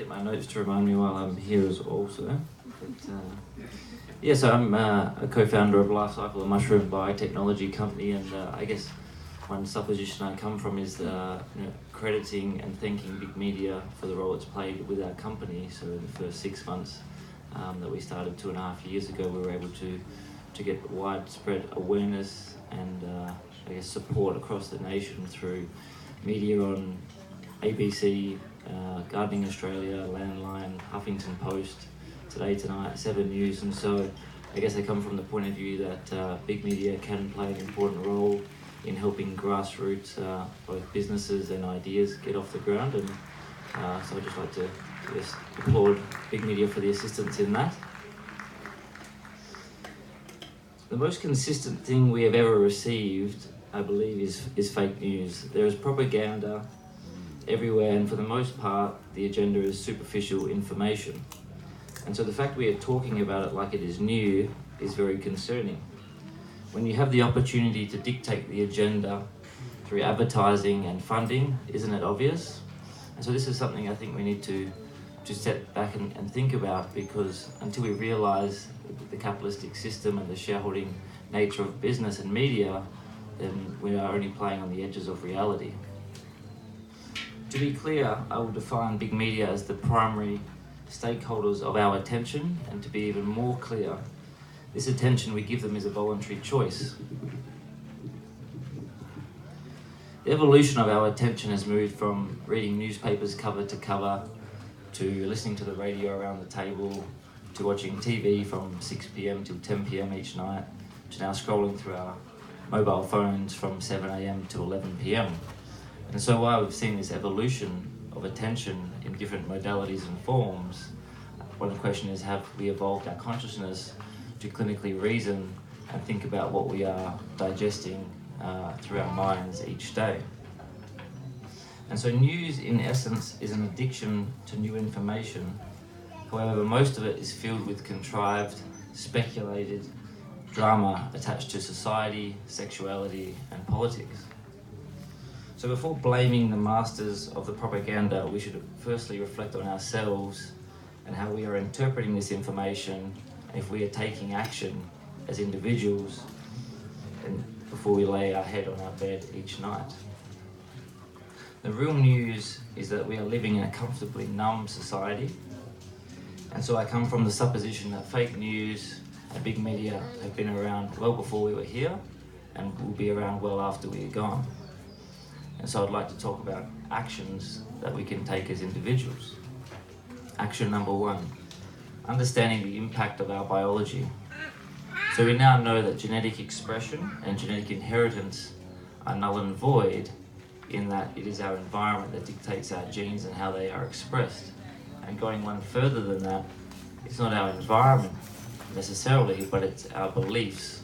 get my notes to remind me while I'm here as also. So I'm a co-founder of Cykel, a mushroom biotechnology company, and I guess one supposition I come from is crediting and thanking big media for the role it's played with our company. So in the first 6 months that we started 2.5 years ago, we were able to get widespread awareness and support across the nation through media on ABC, Gardening Australia, Landline, Huffington Post, Today Tonight, 7 News. And so I guess I come from the point of view that big media can play an important role in helping grassroots both businesses and ideas get off the ground, and so I'd just like to applaud big media for the assistance in that. The most consistent thing we have ever received, I believe, is fake news. There is propaganda everywhere, and for the most part the agenda is superficial information, and so the fact we are talking about it like it is new is very concerning. When you have the opportunity to dictate the agenda through advertising and funding, isn't it obvious? And so this is something I think we need to step back and think about, because until we realise the capitalistic system and the shareholding nature of business and media, then we are only playing on the edges of reality. To be clear, I will define big media as the primary stakeholders of our attention, and to be even more clear, this attention we give them is a voluntary choice. The evolution of our attention has moved from reading newspapers cover to cover, to listening to the radio around the table, to watching TV from 6 p.m. till 10 p.m. each night, to now scrolling through our mobile phones from 7 a.m. to 11 p.m. And so while we've seen this evolution of attention in different modalities and forms, one question is, have we evolved our consciousness to clinically reason and think about what we are digesting through our minds each day? And so news, in essence, is an addiction to new information. However, most of it is filled with contrived, speculated drama attached to society, sexuality, and politics. So before blaming the masters of the propaganda, we should firstly reflect on ourselves and how we are interpreting this information, and if we are taking action as individuals, and before we lay our head on our bed each night. The real news is that we are living in a comfortably numb society, and so I come from the supposition that fake news and big media have been around well before we were here, and will be around well after we are gone. And so I'd like to talk about actions that we can take as individuals. Action number 1, understanding the impact of our biology. So we now know that genetic expression and genetic inheritance are null and void, in that it is our environment that dictates our genes and how they are expressed. And going one further than that, it's not our environment necessarily, but it's our beliefs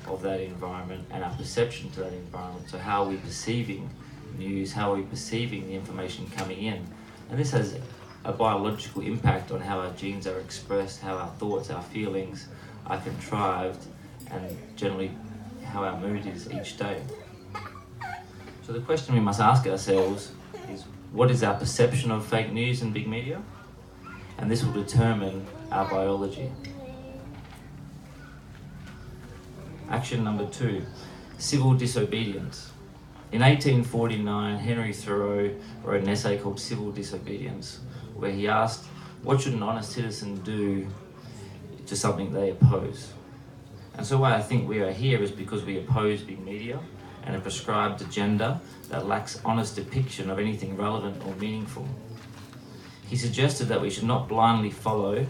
of that environment and our perception to that environment. So how are we perceiving news, how are we perceiving the information coming in? And this has a biological impact on how our genes are expressed, how our thoughts, our feelings are contrived, and generally how our mood is each day. So the question we must ask ourselves is, what is our perception of fake news and big media? And this will determine our biology. Action number 2, civil disobedience. In 1849, Henry Thoreau wrote an essay called Civil Disobedience, where he asked, what should an honest citizen do to something they oppose? And so why I think we are here is because we oppose big media and a prescribed agenda that lacks honest depiction of anything relevant or meaningful. He suggested that we should not blindly follow,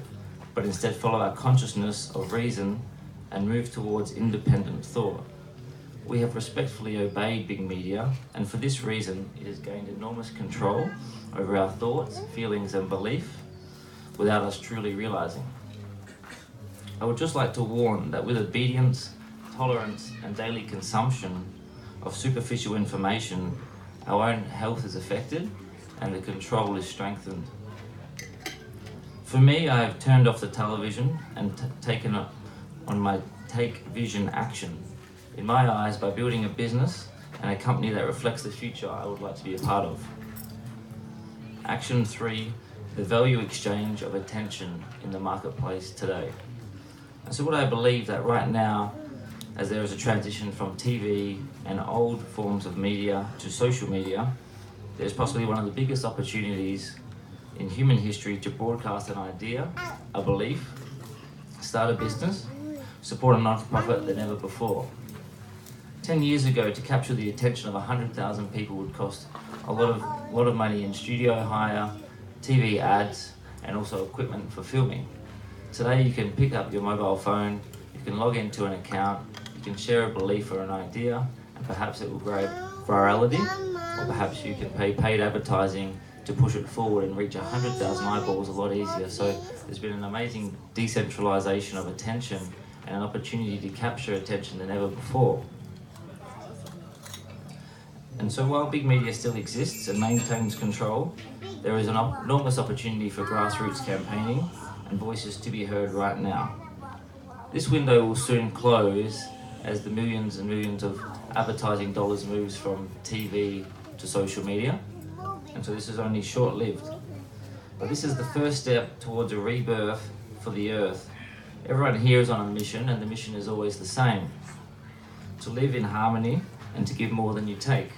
but instead follow our consciousness of reason and move towards independent thought. We have respectfully obeyed big media, and for this reason it has gained enormous control over our thoughts, feelings and belief without us truly realizing. I would just like to warn that with obedience, tolerance and daily consumption of superficial information, our own health is affected and the control is strengthened. For me, I have turned off the television and taken up on my take vision action. In my eyes, by building a business and a company that reflects the future I would like to be a part of. Action 3, the value exchange of attention in the marketplace today. And so what I believe that right now, as there is a transition from TV and old forms of media to social media, there's possibly one of the biggest opportunities in human history to broadcast an idea, a belief, start a business, support a non-profit than ever before. 10 years ago, to capture the attention of 100,000 people would cost a lot of money in studio hire, TV ads, and also equipment for filming. Today you can pick up your mobile phone, you can log into an account, you can share a belief or an idea, and perhaps it will grow virality, or perhaps you can pay paid advertising to push it forward and reach 100,000 eyeballs a lot easier. So there's been an amazing decentralization of attention and an opportunity to capture attention than ever before. And so while big media still exists and maintains control, there is an enormous opportunity for grassroots campaigning and voices to be heard right now. This window will soon close as the millions and millions of advertising dollars moves from TV to social media, and so this is only short-lived. But this is the first step towards a rebirth for the earth. Everyone here is on a mission, and the mission is always the same: to live in harmony and to give more than you take.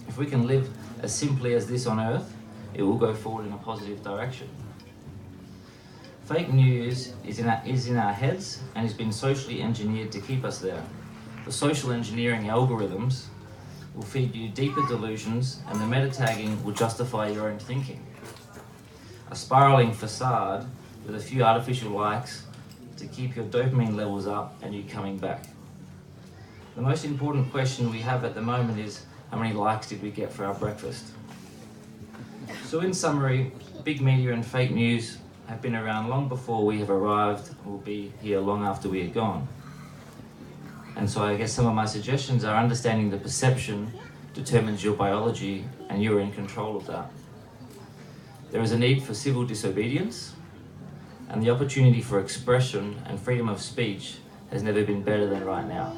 If we can live as simply as this on earth, it will go forward in a positive direction. Fake news is in our heads and has been socially engineered to keep us there. The social engineering algorithms will feed you deeper delusions, and the meta-tagging will justify your own thinking. A spiraling facade with a few artificial likes to keep your dopamine levels up and you coming back. The most important question we have at the moment is, how many likes did we get for our breakfast? So in summary, big media and fake news have been around long before we have arrived, and will be here long after we are gone. And so I guess some of my suggestions are understanding the perception determines your biology, and you're in control of that. There is a need for civil disobedience, and the opportunity for expression and freedom of speech has never been better than right now.